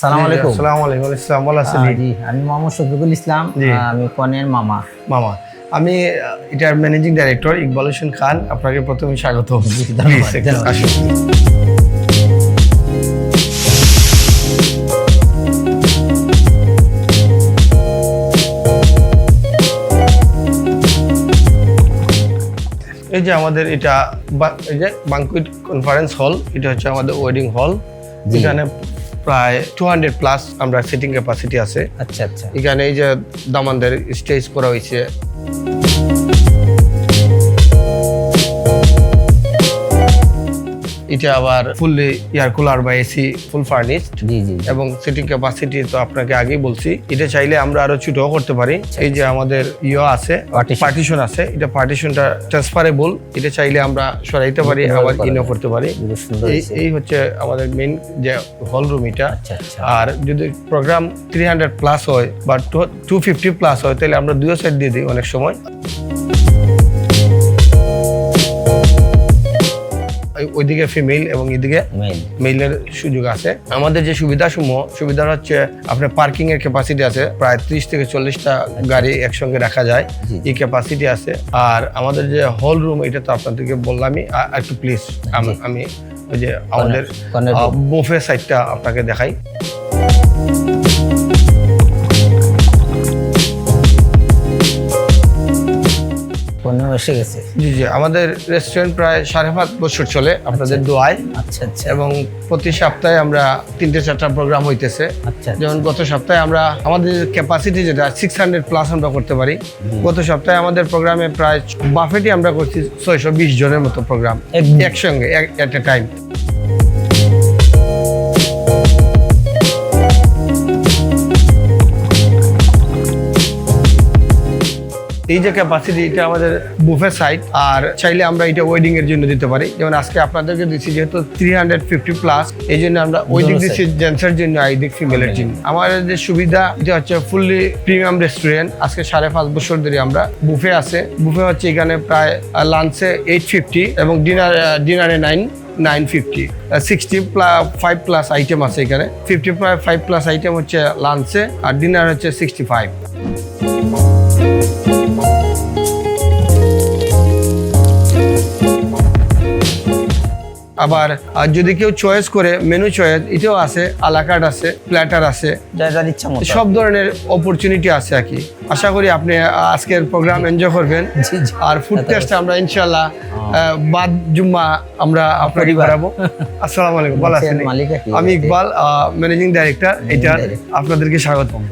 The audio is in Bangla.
আসসালামু আলাইকুম। আসসালামু আলাইকুম। আসসালাম ভালো আছেন? জি, আমি মোহাম্মদ শফিকুল ইসলাম। আমি কনের মামা। আমি এটার ম্যানেজিং ডাইরেক্টর ইকবাল হোসেন খান। আপনাকে প্রথমে স্বাগত। ধন্যবাদ। আসুন। এই যে আমাদের এটা এই যে বাঙ্কুয়েট কনফারেন্স হল, এটা হচ্ছে আমাদের ওয়েডিং হল। এখানে প্রায় 200 প্লাস আমরা সিটিং ক্যাপাসিটি আছে। আচ্ছা আচ্ছা। এখানে এই যে দামানদের স্টেজ করা হয়েছে। এটা আবার ফুললি এয়ার কুলার বা এসি ফুল ফার্নিশড। জি জি। এবং সিটিং ক্যাপাসিটি তো আপনাকে আগেই বলছি। এটা চাইলে আমরা আরো ছোটও করতে পারি। এই যে আমাদের আছে, পার্টিশন আছে। এটা পার্টিশনটা ট্রান্সফারেবল। এটা চাইলে আমরা সরাইতে পারি, আবার ইনও করতে পারি। এই হচ্ছে আমাদের মেইন যে হল রুম এটা। আর যদি প্রোগ্রাম 300 প্লাস হয় বা 250 প্লাস হয়, তাহলে আমরা দুই সাইড দিয়ে দিই অনেক সময়। ওইদিকে ফিমেল এবং এদিকে মেইলের সুযোগ আছে। আমাদের যে সুবিধা হচ্ছে আপনার পার্কিং এর ক্যাপাসিটি আছে, প্রায় 30 থেকে 40টা গাড়ি একসঙ্গে রাখা যায়, এই ক্যাপাসিটি আছে। আর আমাদের যে হল রুম, এটা তো আপনাদেরকে বললামই। একটু প্লিজ আমি ওই যে আমাদের বুফে সাইডটা আপনাকে দেখাই। জি জি, আমাদের রেস্টুরেন্ট প্রায় 5.5 বছর চলে আপনাদের দোয়ায়। আচ্ছা আচ্ছা। এবং প্রতি সপ্তাহে আমরা 3-4টা প্রোগ্রাম হইতেছে। যেমন গত সপ্তাহে আমরা আমাদের ক্যাপাসিটি যেটা 600 প্লাস আমরা করতে পারি। গত সপ্তাহে আমাদের প্রোগ্রামে প্রায় বাফেটে আমরা করছি 620 জনের মতো প্রোগ্রাম একসঙ্গে এট এ টাইম। এই যে ক্যাপাসিটি, এটা আমাদের বুফে সাইট। আর চাইলে আমরা এটা ওয়েডিং এর জন্য দিতে পারি। যেমন আজকে আপনাদেরকে দিচ্ছি যেহেতু 350 প্লাস, এই জন্য আমরা ওয়েডিং দিচ্ছি জেন্টসের জন্য, আইদিক ফিমেলের জন্য। আমাদের যে সুবিধা, এটা হচ্ছে ফুললি প্রিমিয়াম রেস্টুরেন্ট। আজকে 5.5 বছর ধরে আমরা বুফে আছে। বুফে হচ্ছে এখানে প্রায় লাঞ্চে 850 এবং ডিনারে 950। 65 প্লাস আইটেম আছে এখানে। 55 প্লাস আইটেম হচ্ছে লাঞ্চে, আর ডিনার হচ্ছে 65। আবার যদি কেউ চয়েস করে, মেনু চয়েস এটাও আছে, আলাকার্ট আছে, প্ল্যাটার আছে, সব ধরনের অপরচুনিটি আছে আর কি। আশা করি আপনি আজকের প্রোগ্রাম এনজয় করবেন। আর ফুড টেস্ট আমরা ইনশাল্লাহ বাদ জুম্মা আমরা আপনাকে করাবো। আসসালামু আলাইকুম। ভালো আছেন? আমি ইকবাল, ম্যানেজিং ডাইরেক্টর। এটা আপনাদেরকে স্বাগতম।